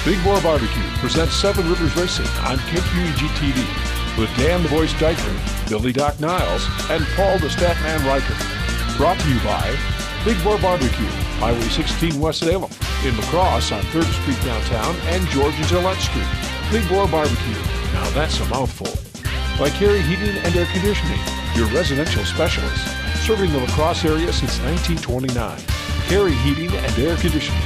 Big Bore BBQ presents Seven Rivers Racing on KQEG TV with Dan the Voice Dykman, Billy Doc Niles, and Paul the Statman Riker. Brought to you by Big Bore BBQ, Highway 16 West Salem, in La Crosse on 3rd Street downtown and George and Gillette Street. Big Bore BBQ, now that's a mouthful. By Carey Heating and Air Conditioning, your residential specialist, serving the La Crosse area since 1929. Carey Heating and Air Conditioning.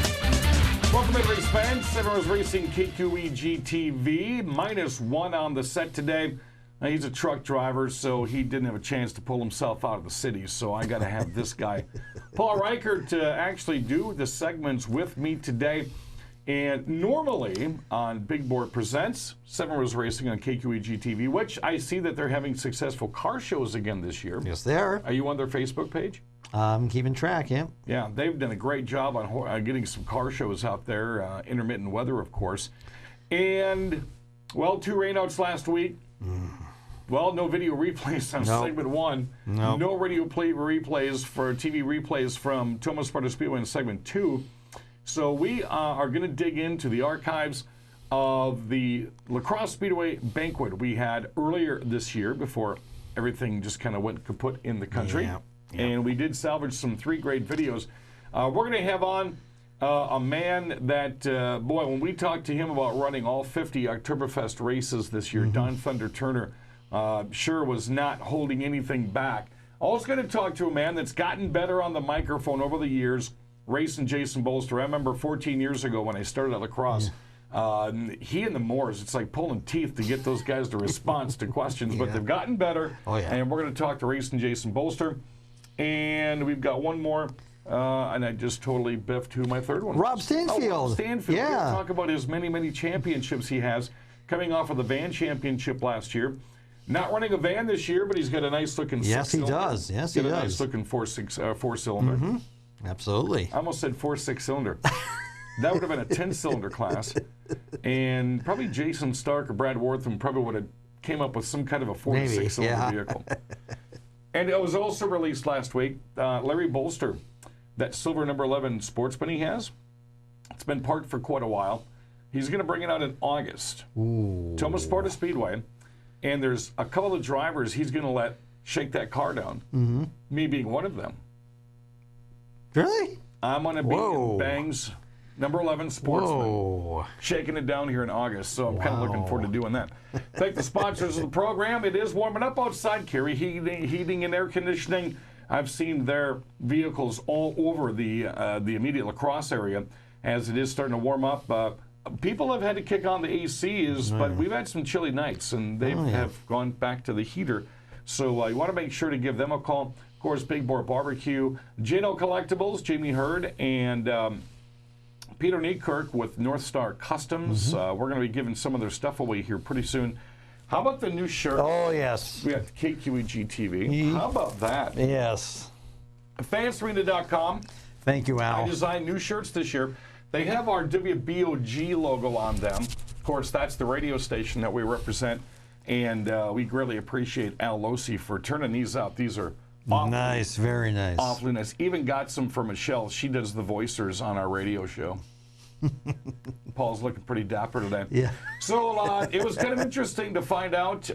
Welcome in, race fans. Seven Rivers Racing, KQEG TV. -1 on the set today. Now, he's a truck driver, so he didn't have a chance to pull himself out of the city, so I got to have this guy, Paul Reichert, to actually do the segments with me today. And normally on Big Bore Presents, Seven Rivers Racing on KQEG TV, which I see that they're having successful car shows again this year. Yes, they are. Are you on their Facebook page? I'm keeping track, yeah. Yeah, they've done a great job on getting some car shows out there, intermittent weather, of course. And, well, 2 rainouts last week. Well, no video replays on segment 1. No radio replays for TV replays from Crosse Speedway in segment 2. So we are going to dig into the archives of the Crosse Speedway banquet we had earlier this year before everything just kind of went kaput in the country. Yeah. And we did salvage some 3 great videos. We're going to have on a man that, boy, when we talked to him about running all 50 Oktoberfest races this year, Don Thunder Turner sure was not holding anything back. Also going to talk to a man that's gotten better on the microphone over the years, racing Jason Bolster. I remember 14 years ago when I started at La Crosse. He and the Moors, it's like pulling teeth to get those guys to respond to questions, but they've gotten better. And we're going to talk to racing Jason Bolster. And we've got one more, and I just totally biffed who my third one was. Rob Stansfield. Rob Stanfield. Yeah. We're going to talk about his many, many championships he has, coming off of the van championship last year. Not running a van this year, but he's got a nice-looking six-cylinder. Yes, he does. Yes, he does. Got a nice-looking four-cylinder. Absolutely. I almost said 4-6-cylinder. That would have been a 10-cylinder class. And probably Jason Stark or Brad Wortham probably would have came up with some kind of a 4-6-cylinder vehicle. And it was also released last week, Larry Bolster, that silver number 11 Sportsman he has. It's been parked for quite a while. He's going to bring it out in August. Crosse Speedway. And there's a couple of drivers he's going to let shake that car down. Me being one of them. Really? I'm going to be in Bang's number 11 Sportsman, shaking it down here in August, so I'm kind of looking forward to doing that. Thank the sponsors of the program. It is warming up outside. Carey Heating and Air Conditioning. I've seen their vehicles all over the immediate La Crosse area as it is starting to warm up. People have had to kick on the ACs, but we've had some chilly nights, and they have gone back to the heater. So you want to make sure to give them a call. Of course, Big Bore BBQ, J&O Collectibles, Jamie Hurd, and Peter Niekirk with North Star Customs. We're going to be giving some of their stuff away here pretty soon. How about the new shirt? Oh, yes. We got KQEG TV. How about that? Yes. Fansarena.com. Thank you, Al. I designed new shirts this year. They have our WBOG logo on them. Of course, that's the radio station that we represent. And we greatly appreciate Al Losi for turning these out. These are awfully nice, very nice. Awfully nice. Even got some for Michelle. She does the voicers on our radio show. Paul's looking pretty dapper today. Yeah. So it was kind of interesting to find out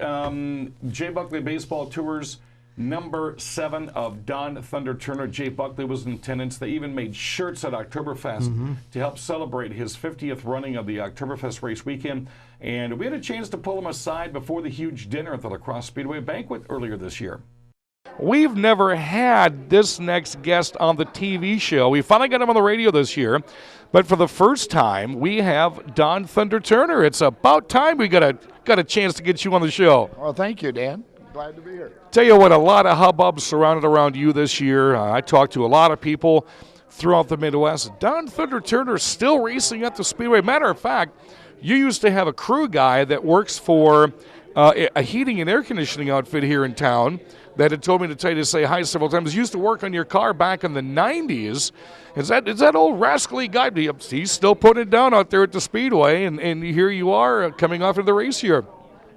Jay Buckley Baseball Tours number 7 of Don Thunder Turner. Jay Buckley was in attendance. They even made shirts at Oktoberfest to help celebrate his 50th running of the Oktoberfest race weekend. And we had a chance to pull him aside before the huge dinner at the Crosse Speedway banquet earlier this year. We've never had this next guest on the TV show. We finally got him on the radio this year, but for the first time, we have Don Thunder Turner. It's about time we got a chance to get you on the show. Well, thank you, Dan. Glad to be here. Tell you what, a lot of hubbub surrounded around you this year. I talked to a lot of people throughout the Midwest. Don Thunder Turner still racing at the Speedway. Matter of fact, you used to have a crew guy that works for a heating and air conditioning outfit here in town that had told me to tell you to say hi several times. He used to work on your car back in the 90s. Is that old rascally guy? He's still putting it down out there at the Speedway, and here you are coming off of the race here.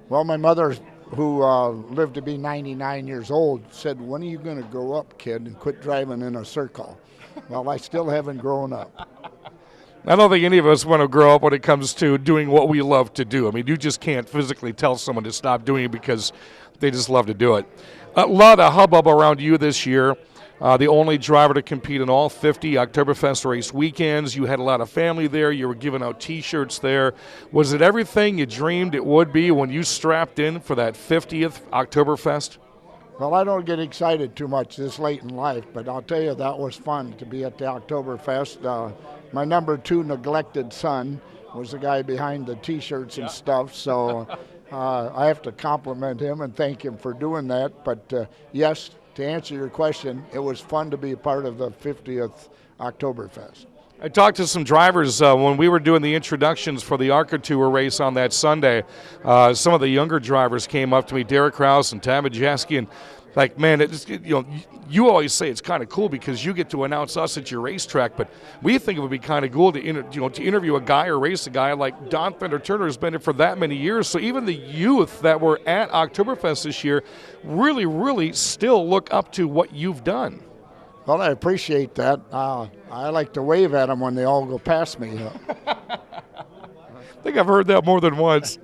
Well, my mother, who lived to be 99 years old, said, "When are you going to grow up, kid, and quit driving in a circle?" Well, I still haven't grown up. I don't think any of us want to grow up when it comes to doing what we love to do. I mean, you just can't physically tell someone to stop doing it because they just love to do it. A lot of hubbub around you this year. The only driver to compete in all 50 Oktoberfest race weekends. You had a lot of family there. You were giving out T-shirts there. Was it everything you dreamed it would be when you strapped in for that 50th Oktoberfest? Well, I don't get excited too much this late in life, but I'll tell you that was fun to be at the Oktoberfest. My number 2 neglected son was the guy behind the T-shirts and stuff, so I have to compliment him and thank him for doing that. But yes, to answer your question, it was fun to be a part of the 50th Oktoberfest. I talked to some drivers when we were doing the introductions for the ARCA Tour race on that Sunday. Some of the younger drivers came up to me, Derek Krause and Tam Majeski, and like, man, you always say it's kind of cool because you get to announce us at your racetrack, but we think it would be kind of cool to interview a guy or race a guy like Don Thunder Turner has been there for that many years. So even the youth that were at Oktoberfest this year really, really still look up to what you've done. Well, I appreciate that. I like to wave at them when they all go past me. I think I've heard that more than once.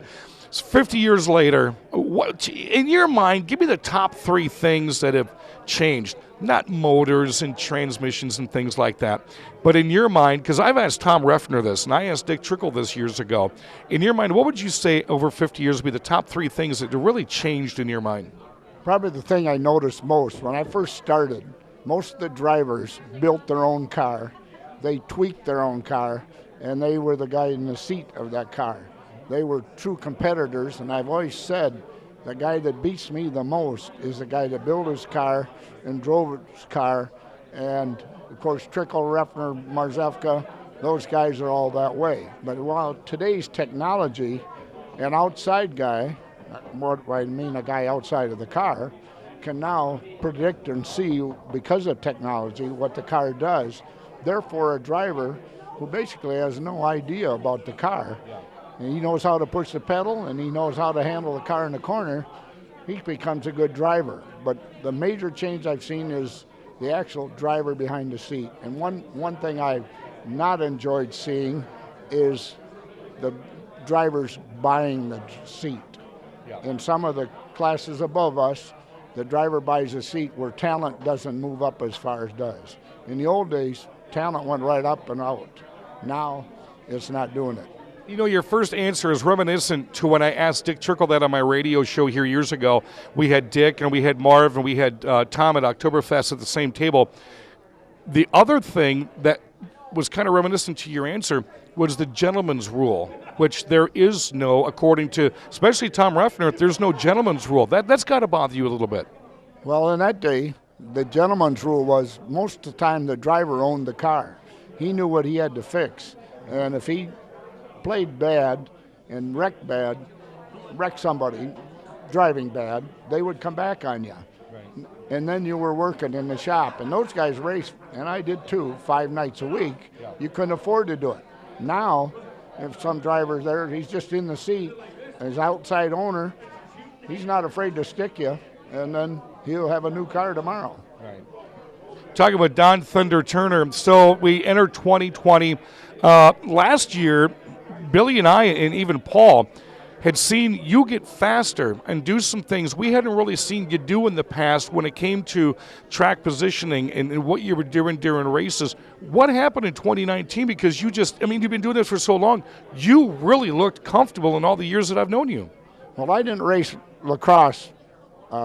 It's 50 years later. What, in your mind, give me the top 3 things that have changed. Not motors and transmissions and things like that. But in your mind, because I've asked Tom Reffner this, and I asked Dick Trickle this years ago. In your mind, what would you say over 50 years would be the top 3 things that really changed in your mind? Probably the thing I noticed most, when I first started, most of the drivers built their own car. They tweaked their own car, and they were the guy in the seat of that car. They were true competitors, and I've always said the guy that beats me the most is the guy that built his car and drove his car. And, of course, Trickle, Reffner, Marzevka, those guys are all that way. But while today's technology, an outside guy, what I mean a guy outside of the car, can now predict and see, because of technology, what the car does. Therefore, a driver who basically has no idea about the car, and he knows how to push the pedal and he knows how to handle the car in the corner, he becomes a good driver. But the major change I've seen is the actual driver behind the seat. And one thing I've not enjoyed seeing is the drivers buying the seat. In some of the classes above us, the driver buys a seat where talent doesn't move up as far as does. In the old days, talent went right up and out. Now, it's not doing it. You know, your first answer is reminiscent to when I asked Dick Trickle that on my radio show here years ago. We had Dick and we had Marv and we had Tom at Oktoberfest at the same table. The other thing that was kind of reminiscent to your answer was the gentleman's rule, which there is no, according to especially Tom Reffner, there's no gentleman's rule. That's got to bother you a little bit. Well, in that day, the gentleman's rule was most of the time the driver owned the car. He knew what he had to fix. And if he played bad and wrecked somebody driving bad, they would come back on you. Right. And then you were working in the shop. And those guys raced, and I did too, 5 nights a week. Yeah. You couldn't afford to do it. Now, if some driver's there, he's just in the seat, as outside owner, he's not afraid to stick you, and then he'll have a new car tomorrow. Right. Talking about Don Thunder Turner, so we entered 2020. Last year, Billy and I, and even Paul, had seen you get faster and do some things we hadn't really seen you do in the past when it came to track positioning and what you were doing during races. What happened in 2019? Because you've been doing this for so long. You really looked comfortable in all the years that I've known you. Well, I didn't race Crosse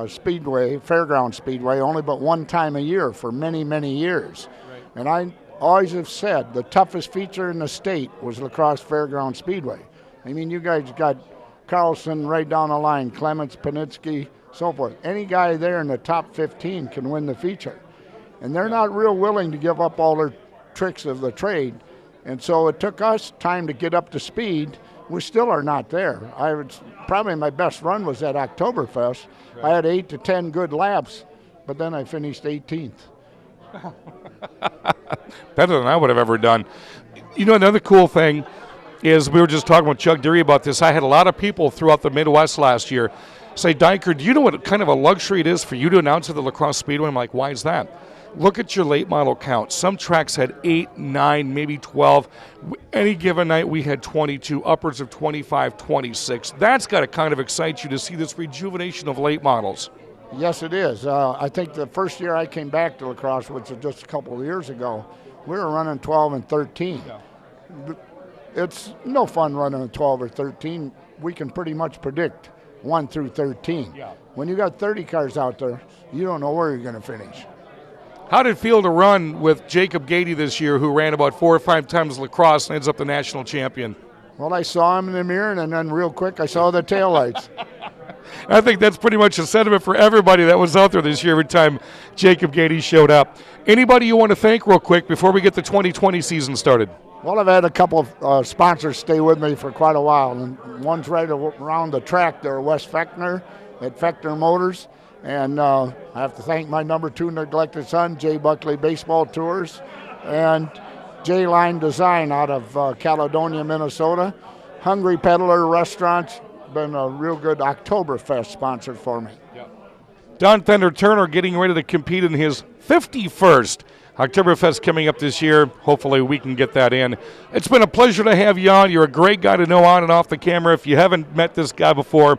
Speedway, Fairground Speedway, only but one time a year for many, many years. Right. And I always have said the toughest feature in the state was Crosse Fairground Speedway. I mean, you guys got Carlson right down the line, Clements, Panitsky, so forth. Any guy there in the top 15 can win the feature. And they're not real willing to give up all their tricks of the trade. And so it took us time to get up to speed. We still are not there. Probably my best run was at Oktoberfest. Right. I had 8 to 10 good laps, but then I finished 18th. Better than I would have ever done. You know, another cool thing is we were just talking with Chuck Deary about this. I had a lot of people throughout the Midwest last year say, Dyker, do you know what kind of a luxury it is for you to announce at the La Crosse Speedway? I'm like, why is that? look at your late model count. Some tracks had 8, 9, maybe 12. Any given night we had 22, upwards of 25, 26. That's got to kind of excite you to see this rejuvenation of late models. Yes, it is. I think the first year I came back to lacrosse, which was just a couple of years ago, we were running 12 and 13. Yeah. It's no fun running a 12 or 13. We can pretty much predict 1 through 13. Yeah. When you got 30 cars out there, you don't know where you're going to finish. How did it feel to run with Jacob Gady this year, who ran about 4 or 5 times lacrosse and ends up the national champion? Well, I saw him in the mirror, and then real quick I saw the taillights. I think that's pretty much a sentiment for everybody that was out there this year every time Jacob Gady showed up. Anybody you want to thank real quick before we get the 2020 season started? Well, I've had a couple of sponsors stay with me for quite a while, and one's right around the track there, Wes Fechner at Fechner Motors. And I have to thank my number 2 neglected son, Jay Buckley Baseball Tours, and J Line Design out of Caledonia, Minnesota. Hungry Peddler Restaurants, been a real good Oktoberfest sponsor for me. Yep. Don Thunder Turner getting ready to compete in his 51st Oktoberfest coming up this year. Hopefully we can get that in. It's been a pleasure to have you on. You're a great guy to know on and off the camera. If you haven't met this guy before,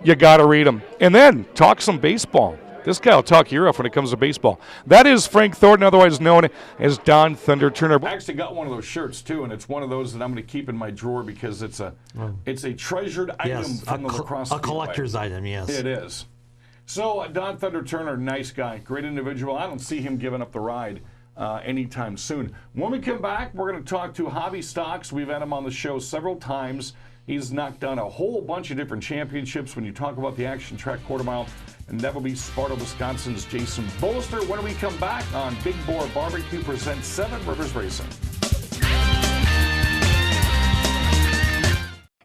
you got to read him. And then talk some baseball. This guy will talk your off when it comes to baseball. That is Frank Thornton, otherwise known as Don Thunder Turner. I actually got one of those shirts too, and it's one of those that I'm going to keep in my drawer because it's a treasured item from the lacrosse. A collector's item, yes. It is. So Don Thunder Turner, nice guy, great individual. I don't see him giving up the ride anytime soon. When we come back, we're going to talk to Hobby Stocks. We've had him on the show several times. He's knocked down a whole bunch of different championships when you talk about the Action Track Quarter Mile, and that will be Sparta, Wisconsin's Jason Bolster when we come back on Big Bore BBQ presents 7 Rivers Racing.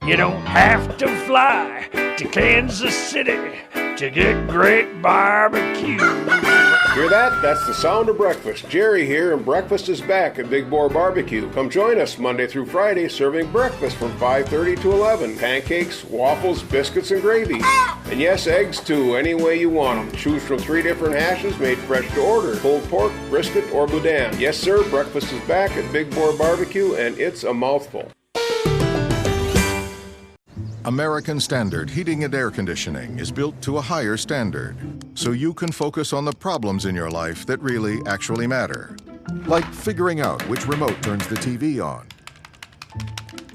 You don't have to fly to Kansas City to get great barbecue. Hear that? That's the sound of breakfast. Jerry here, and breakfast is back at Big Bore BBQ. Come join us Monday through Friday, serving breakfast from 5:30 to 11. Pancakes, waffles, biscuits, and gravy. And yes, eggs too, any way you want them. Choose from 3 different hashes made fresh to order. Pulled pork, brisket, or boudin. Yes, sir, breakfast is back at Big Bore BBQ, and it's a mouthful. American Standard Heating and Air Conditioning is built to a higher standard, so you can focus on the problems in your life that really actually matter. Like figuring out which remote turns the TV on,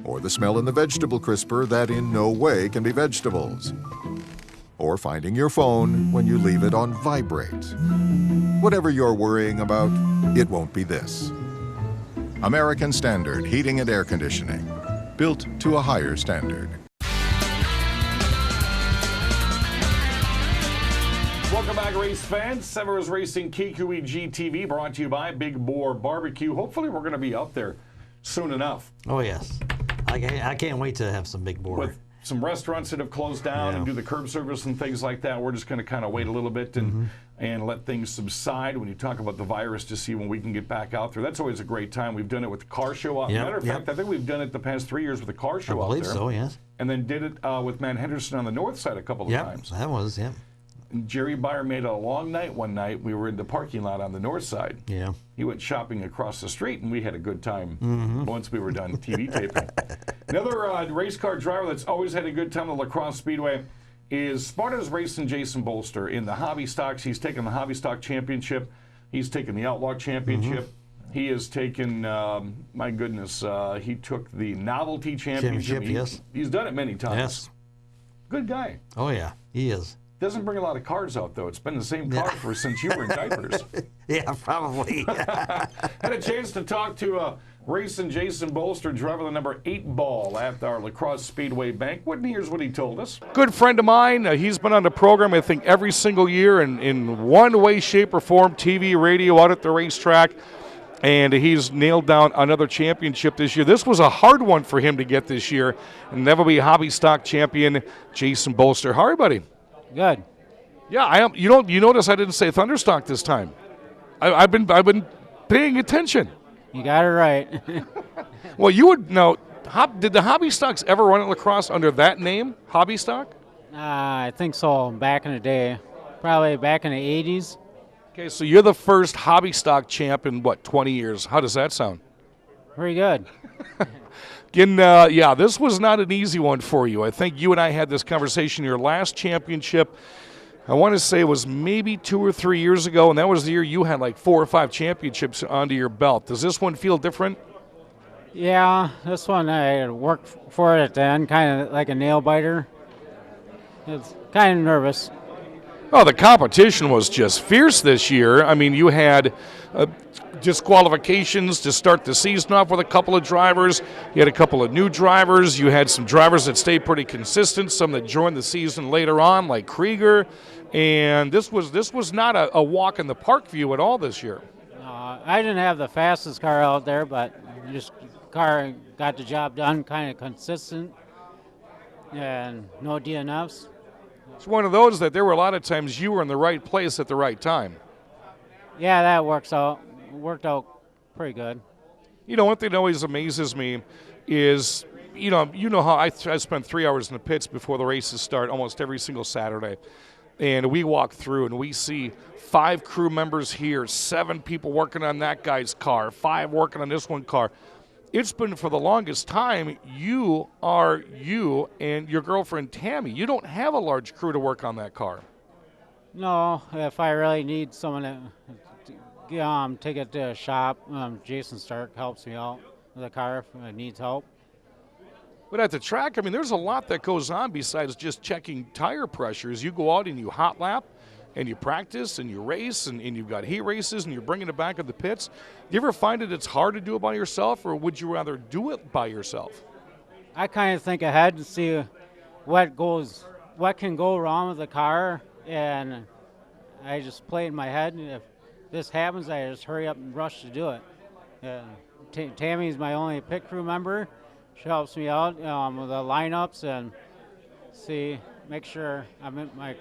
or the smell in the vegetable crisper that in no way can be vegetables, or finding your phone when you leave it on vibrate. Whatever you're worrying about, it won't be this. American Standard Heating and Air Conditioning, built to a higher standard. Welcome back, race fans. 7 Rivers Racing KQEG TV brought to you by Big Bore BBQ. Hopefully we're going to be out there soon enough. Oh, yes. I can't wait to have some Big Bore. With some restaurants that have closed down and do the curb service and things like that, we're just going to kind of wait a little bit and let things subside when you talk about the virus to see when we can get back out there. That's always a great time. We've done it with the car show out. Matter of fact, I think we've done it the past 3 years with the car show out there. I believe so, yes. And then did it with Matt Henderson on the north side a couple of times. That was, Jerry Beyer made a long night one night. We were in the parking lot on the north side. Yeah. He went shopping across the street, and we had a good time once we were done TV taping. Another race car driver that's always had a good time at La Crosse Speedway is Sparta's racing Jason Bolster in the Hobby Stocks. He's taken the Hobby Stock Championship. He's taken the Outlaw Championship. He has taken, my goodness, he took the Novelty Championship. He's done it many times. Yes. Good guy. Oh, yeah, he is. Doesn't bring a lot of cars out, though. It's been the same car since you were in diapers. Yeah, probably. Had a chance to talk to racing Jason Bolster, driver the number 8 ball at our La Crosse Speedway banquet, and here's what he told us. Good friend of mine. He's been on the program, I think, every single year in one way, shape, or form, TV, radio, out at the racetrack. And he's nailed down another championship this year. This was a hard one for him to get this year. And that will be Hobby Stock champion Jason Bolster. How are you, buddy? Good. Yeah, I am. You notice I didn't say Thunderstock this time. I've been paying attention. You got it right. Well, you would know. Did the Hobby Stocks ever run at La Crosse under that name, Hobby Stock? I think so. Back in the day, probably back in the '80s. Okay, so you're the first hobby stock champ in, 20 years. How does that sound? Pretty good. Again, this was not an easy one for you. I think you and I had this conversation your last championship. I want to say it was maybe 2 or 3 years ago, and that was the year you had like 4 or 5 championships under your belt. Does this one feel different? Yeah, this one I worked for it at the end, kind of like a nail biter. It's kind of nervous. Oh, the competition was just fierce this year. I mean, you had disqualifications to start the season off with a couple of drivers. You had a couple of new drivers. You had some drivers that stayed pretty consistent, some that joined the season later on, like Krieger. And this was not a walk in the park for you at all this year. I didn't have the fastest car out there, but just car got the job done, kind of consistent, and no DNFs. It's one of those that there were a lot of times you were in the right place at the right time. Yeah, that worked out pretty good. You know, one thing that always amazes me is, you know how I spend 3 hours in the pits before the races start almost every single Saturday. And we walk through and we see 5 crew members here, 7 people working on that guy's car, 5 working on this one car. It's been for the longest time, you and your girlfriend Tammy. You don't have a large crew to work on that car. No, if I really need someone to take it to a shop, Jason Stark helps me out with the car if it needs help. But at the track, I mean, there's a lot that goes on besides just checking tire pressures. You go out and you hot lap, and you practice, and you race, and you've got heat races, and you're bringing it back at the pits. Do you ever find that it's hard to do it by yourself, or would you rather do it by yourself? I kind of think ahead to see what can go wrong with the car, and I just play in my head, and if this happens, I just hurry up and rush to do it. Tammy's my only pit crew member. She helps me out with the lineups and make sure I'm in my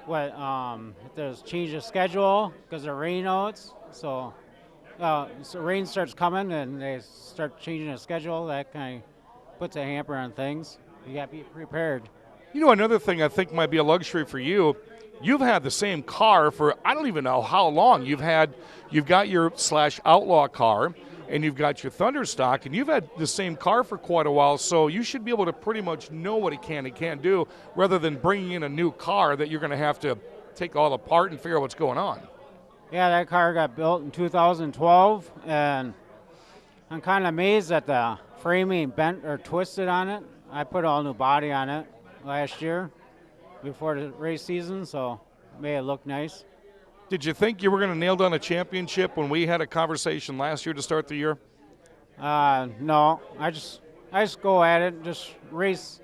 if there's change of schedule because of rain outs. So rain starts coming and they start changing the schedule. That kind of puts a hamper on things. You got to be prepared. You know, another thing I think might be a luxury for you. You've had the same car for I don't even know how long. You've got your /outlaw car. And you've got your Thunderstock, and you've had the same car for quite a while, so you should be able to pretty much know what it can and can't do, rather than bringing in a new car that you're going to have to take all apart and figure out what's going on. Yeah, that car got built in 2012, and I'm kind of amazed that the framing bent or twisted on it. I put all new body on it last year before the race season, so it made it look nice. Did you think you were going to nail down a championship when we had a conversation last year to start the year? No, I just go at it, just race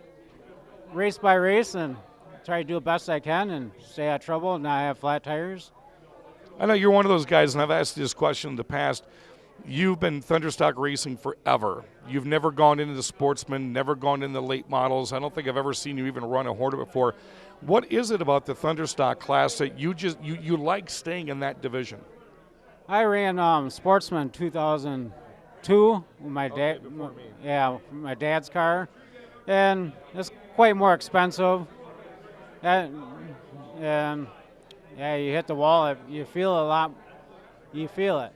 by race, and try to do the best I can and stay out of trouble and not have flat tires. I know you're one of those guys, and I've asked you this question in the past. You've been Thunderstock racing forever. You've never gone into the sportsman, never gone into the late models. I don't think I've ever seen you even run a Hornet before. What is it about the Thunderstock class that you like staying in that division? I ran Sportsman 2002 with my dad. My dad's car, and it's quite more expensive. And you hit the wall, you feel a lot. You feel it.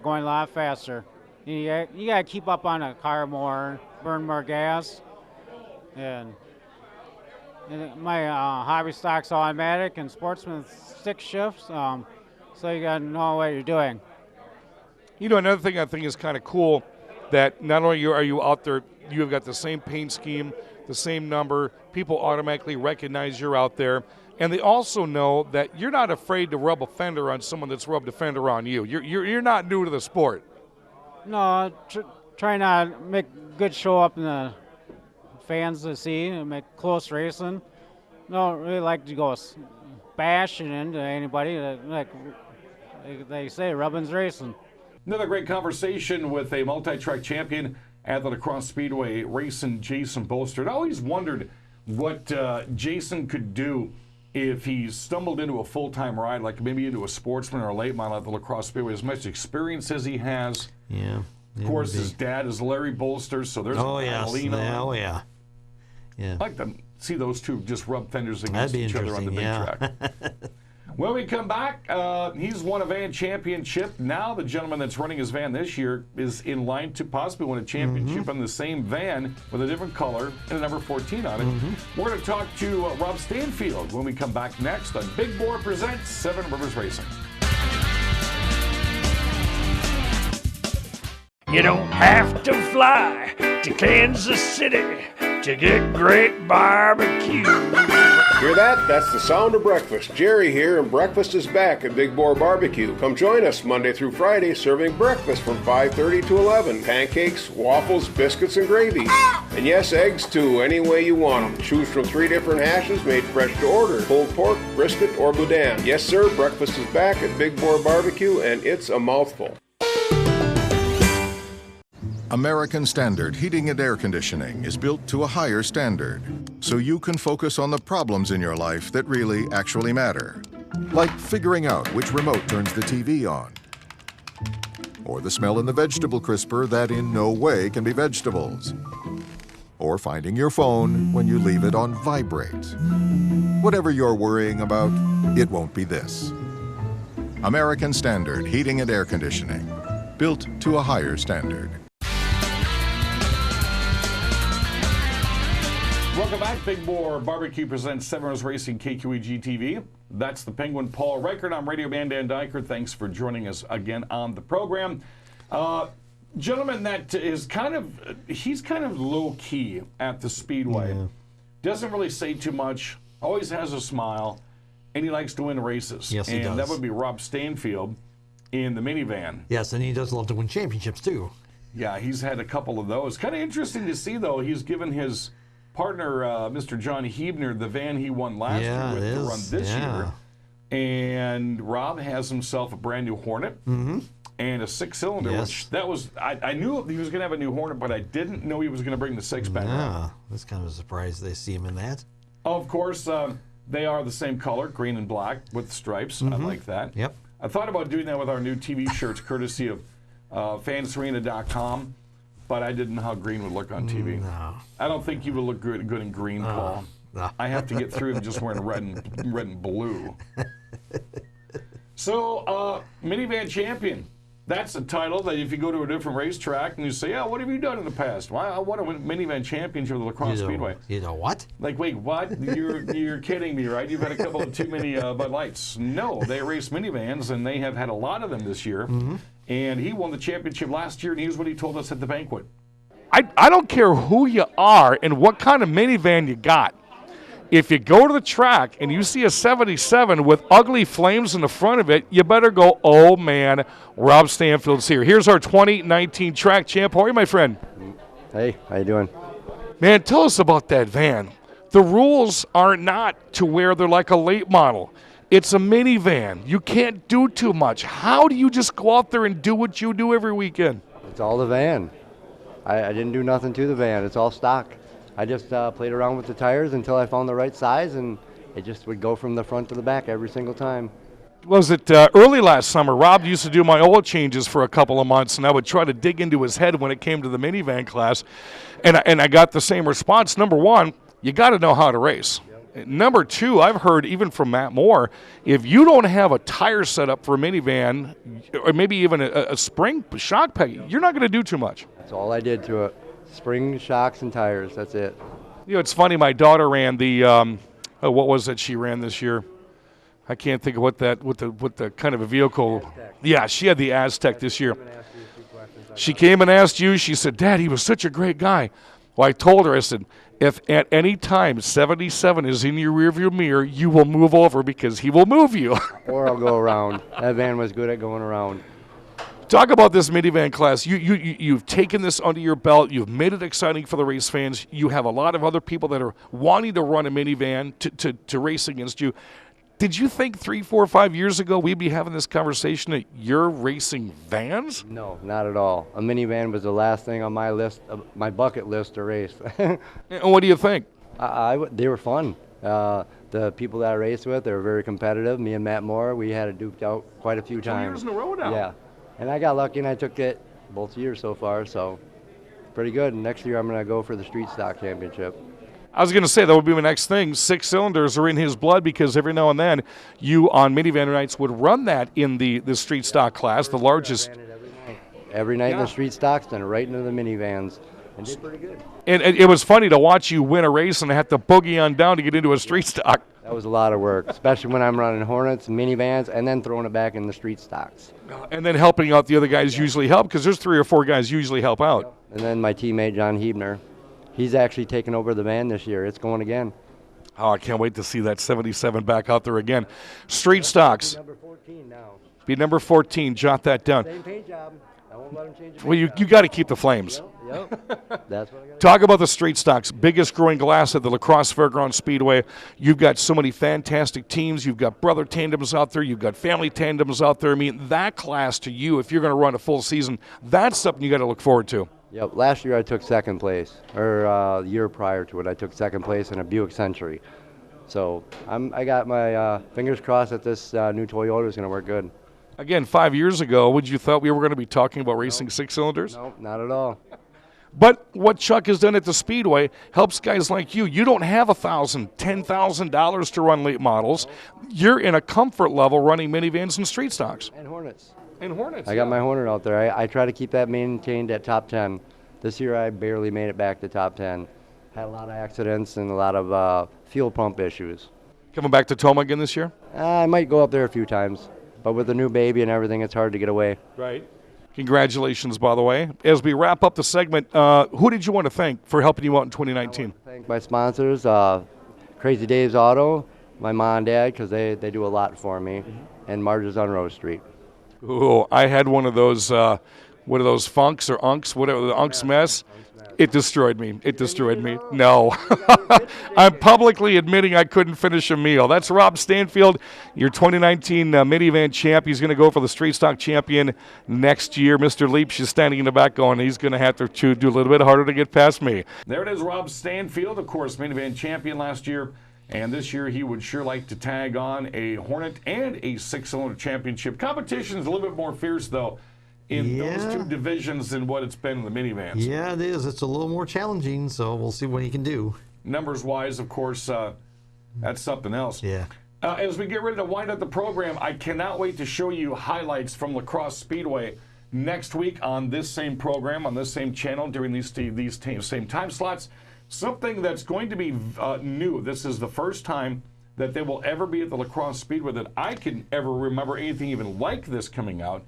Going a lot faster. You got to keep up on a car more, burn more gas, and my hobby stock's automatic and Sportsman 6 shifts, so you got to know what you're doing. You know, another thing I think is kind of cool that not only are you out there, you've got the same paint scheme, the same number, people automatically recognize you're out there, and they also know that you're not afraid to rub a fender on someone that's rubbed a fender on you. You're not new to the sport. No, try not to make good show up in the fans to see and make close racing. Don't really like to go bashing into anybody. Like they say, rubbing's racing. Another great conversation with a multi-track champion at the Crosse Speedway racing, Jason Bolster. I always wondered what Jason could do if he stumbled into a full-time ride, like maybe into a sportsman or a late model at the Crosse Speedway. As much experience as he has. Yeah. Of course, his dad is Larry Bolster, so there's a lean on. Oh, yeah. Yeah. I'd like to see those two just rub fenders against each other on the big track. When we come back, he's won a van championship. Now the gentleman that's running his van this year is in line to possibly win a championship on the same van with a different color and a number 14 on it. We're going to talk to Rob Stanfield when we come back next on Big Bore Presents Seven Rivers Racing. You don't have to fly to Kansas City to get great barbecue. Hear that? That's the sound of breakfast. Jerry here, and breakfast is back at Big Bore BBQ. Come join us Monday through Friday, serving breakfast from 5:30 to 11. Pancakes, waffles, biscuits, and gravy. And yes, eggs too, any way you want them. Choose from 3 different hashes made fresh to order: pulled pork, brisket, or boudin. Yes, sir, breakfast is back at Big Bore BBQ, and it's a mouthful. American Standard Heating and Air Conditioning is built to a higher standard, so you can focus on the problems in your life that really actually matter. Like figuring out which remote turns the TV on, or the smell in the vegetable crisper that in no way can be vegetables, or finding your phone when you leave it on vibrate. Whatever you're worrying about, it won't be this. American Standard Heating and Air Conditioning, built to a higher standard. Welcome back. Big Bore BBQ presents Seven Rivers Racing KQEG TV. That's the Penguin, Paul Reichert. I'm Radio Man Dan Dykert. Thanks for joining us again on the program. Gentleman that is he's kind of low-key at the Speedway. Yeah. Doesn't really say too much, always has a smile, and he likes to win races. Yes, he does. And that would be Rob Stanfield in the minivan. Yes, and he does love to win championships, too. Yeah, he's had a couple of those. Kind of interesting to see, though. He's given his partner, Mr. John Hebner, the van he won last year with to run this year. And Rob has himself a brand new Hornet and a 6-cylinder, which that was, I knew he was going to have a new Hornet, but I didn't know he was going to bring the 6-back. Yeah, that's kind of a surprise they see him in that. Of course, they are the same color, green and black with stripes. I like that. Yep. I thought about doing that with our new TV shirts, courtesy of fansarena.com. But I didn't know how green would look on TV. No. I don't think you would look good in green, Paul. No. I have to get through just wearing red and blue. So, minivan champion. That's a title that if you go to a different racetrack and you say, "Yeah, what have you done in the past?" Well, I won a minivan championship of the Crosse Speedway. You know what? Like, wait, what? You're kidding me, right? You've had a couple of too many Bud Lights. No, they race minivans, and they have had a lot of them this year. And he won the championship last year, and here's what he told us at the banquet. I don't care who you are and what kind of minivan you got. If you go to the track and you see a 77 with ugly flames in the front of it, you better go, oh, man, Rob Stanfield's here. Here's our 2019 track champ. How are you, my friend? Hey, how you doing? Man, tell us about that van. The rules are not to where they're like a late model. It's a minivan. You can't do too much. How do you just go out there and do what you do every weekend? It's all the van. I didn't do nothing to the van. It's all stock. I just played around with the tires until I found the right size, and it just would go from the front to the back every single time. Was it early last summer? Rob used to do my oil changes for a couple of months, and I would try to dig into his head when it came to the minivan class, and I got the same response. Number one, you got to know how to race. Number two, I've heard even from Matt Moore, if you don't have a tire setup for a minivan, or maybe even a spring shock pack, you're not going to do too much. That's all I did to it. Spring, shocks, and tires. That's it. You know, it's funny. My daughter ran the what was it she ran this year? I can't think of what the kind of a vehicle. Aztec. Yeah, she had the Aztec this year. She came and asked you. She said, "Dad, he was such a great guy." Well, I told her, I said, if at any time 77 is in your rearview mirror, you will move over because he will move you. Or I'll go around. That van was good at going around. Talk about this minivan class. You've taken this under your belt. You've made it exciting for the race fans. You have a lot of other people that are wanting to run a minivan to race against you. Did you think 3, 4, 5 years ago we'd be having this conversation that you're racing vans? No, not at all. A minivan was the last thing on my list, my bucket list to race. And what do you think? They were fun. The people that I raced with, they were very competitive. Me and Matt Moore, we had it duped out quite a few times. 2 years in a row now. Yeah. And I got lucky and I took it both years so far, so pretty good. And next year I'm going to go for the street stock championship. I was going to say that would be my next thing. 6 cylinders are in his blood because every now and then you on minivan nights would run that in the street stock class, the largest. Every night in the street stocks, then right into the minivans. And did pretty good. And it was funny to watch you win a race and have to boogie on down to get into a street stock. That was a lot of work, especially when I'm running Hornets and minivans and then throwing it back in the street stocks. And then helping out the other guys usually help because there's 3 or 4 guys usually help out. And then my teammate, John Hebner, he's actually taken over the van this year. It's going again. Oh, I can't wait to see that 77 back out there again. Street stocks. Number 14 now. Be number 14. Jot that down. Same paint job. I won't let him change it. Well, you got to keep the flames. Yep. That's what I got. Talk about the street stocks. Biggest growing class at the La Crosse Fairgrounds Speedway. You've got so many fantastic teams. You've got brother tandems out there. You've got family tandems out there. I mean, that class to you, if you're going to run a full season, that's something you got to look forward to. Yep. Last year I took second place, or the year prior to it, I took second place in a Buick Century. So I got my fingers crossed that this new Toyota is going to work good. Again, 5 years ago, would you thought we were going to be talking about racing 6 cylinders? No, not at all. But what Chuck has done at the Speedway helps guys like you. You don't have $1,000, $10,000 to run late models. You're in a comfort level running minivans and street stocks. And Hornets. And Hornets. I got my Hornet out there. I try to keep that maintained at top 10. This year I barely made it back to top 10. Had a lot of accidents and a lot of fuel pump issues. Coming back to Toma again this year? I might go up there a few times. But with the new baby and everything, it's hard to get away. Right. Congratulations, by the way. As we wrap up the segment, who did you want to thank for helping you out in 2019? I want to thank my sponsors, Crazy Dave's Auto, my mom and dad, because they do a lot for me, and Marge's on Rose Street. Ooh, I had one of those, what are those funks or unks, whatever, the unks mess. It destroyed me. It destroyed me. No. I'm publicly admitting I couldn't finish a meal. That's Rob Stanfield, your 2019 minivan champ. He's going to go for the street stock champion next year. Mr. Leaps is standing in the back going, he's going to have to do a little bit harder to get past me. There it is, Rob Stanfield, of course, minivan champion last year. And this year he would sure like to tag on a Hornet and a 6-cylinder championship. Competition is a little bit more fierce, though, in those 2 divisions than what it's been in the minivans. Yeah, it is. It's a little more challenging, so we'll see what he can do. Numbers-wise, of course, that's something else. Yeah. As we get ready to wind up the program, I cannot wait to show you highlights from La Crosse Speedway next week on this same program, on this same channel, during these same time slots. Something that's going to be new. This is the first time that they will ever be at the La Crosse Speedway that I can ever remember anything even like this coming out,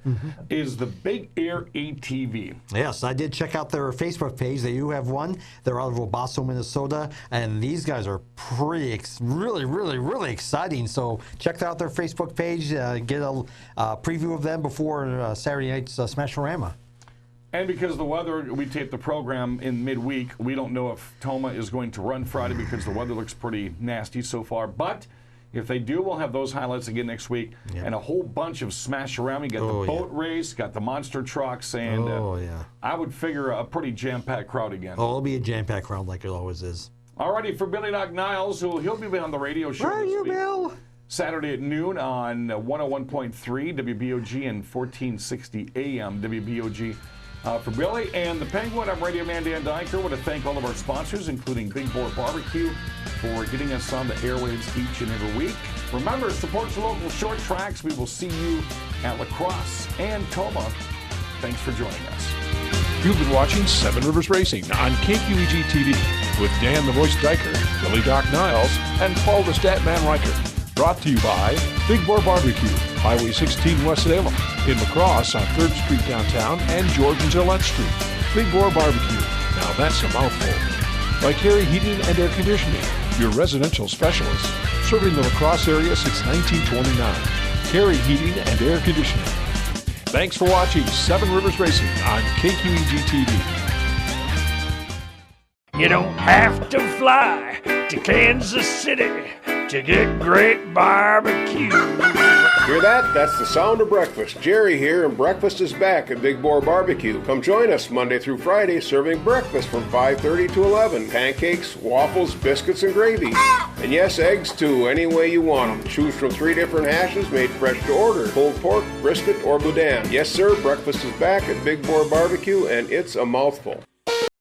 is the Big Air ATV. Yes, I did check out their Facebook page. They do have one. They're out of Robosso, Minnesota, and these guys are really exciting. So check out their Facebook page, get a preview of them before Saturday night's Smash-O-Rama. And because of the weather, we tape the program in midweek. We don't know if Toma is going to run Friday because the weather looks pretty nasty so far. But if they do, we'll have those highlights again next week. Yep. And a whole bunch of Smash-O-Rama. You got the boat race, got the monster trucks, and I would figure a pretty jam-packed crowd again. Oh, it'll be a jam-packed crowd like it always is. Alrighty, for Billy Doc Niles, he'll be on the radio show. Where are you, Bill? Saturday at noon on 101.3 WBOG and 1460 AM WBOG. For Billy and the Penguin, I'm Radio Man Dan Dyker. I want to thank all of our sponsors, including Big Bore BBQ, for getting us on the airwaves each and every week. Remember, support your local short tracks. We will see you at La Crosse and Toma. Thanks for joining us. You've been watching Seven Rivers Racing on KQEG TV with Dan the Voice Dyker, Billy Doc Niles, and Paul the Statman Riker. Brought to you by Big Bore BBQ, Highway 16 West Salem, in La Crosse on 3rd Street downtown and George and Gillette Street. Big Bore BBQ, now that's a mouthful. By Carey Heating and Air Conditioning, your residential specialist, serving the La Crosse area since 1929. Carey Heating and Air Conditioning. Thanks for watching Seven Rivers Racing on KQEG TV. You don't have to fly to Kansas City to get great barbecue. Hear that? That's the sound of breakfast. Jerry here, and breakfast is back at Big Bore BBQ. Come join us Monday through Friday, serving breakfast from 5:30 to 11. Pancakes, waffles, biscuits, and gravy. And yes, eggs too, any way you want them. Choose from 3 different hashes made fresh to order. Pulled pork, brisket, or boudin. Yes, sir, breakfast is back at Big Bore BBQ, and it's a mouthful.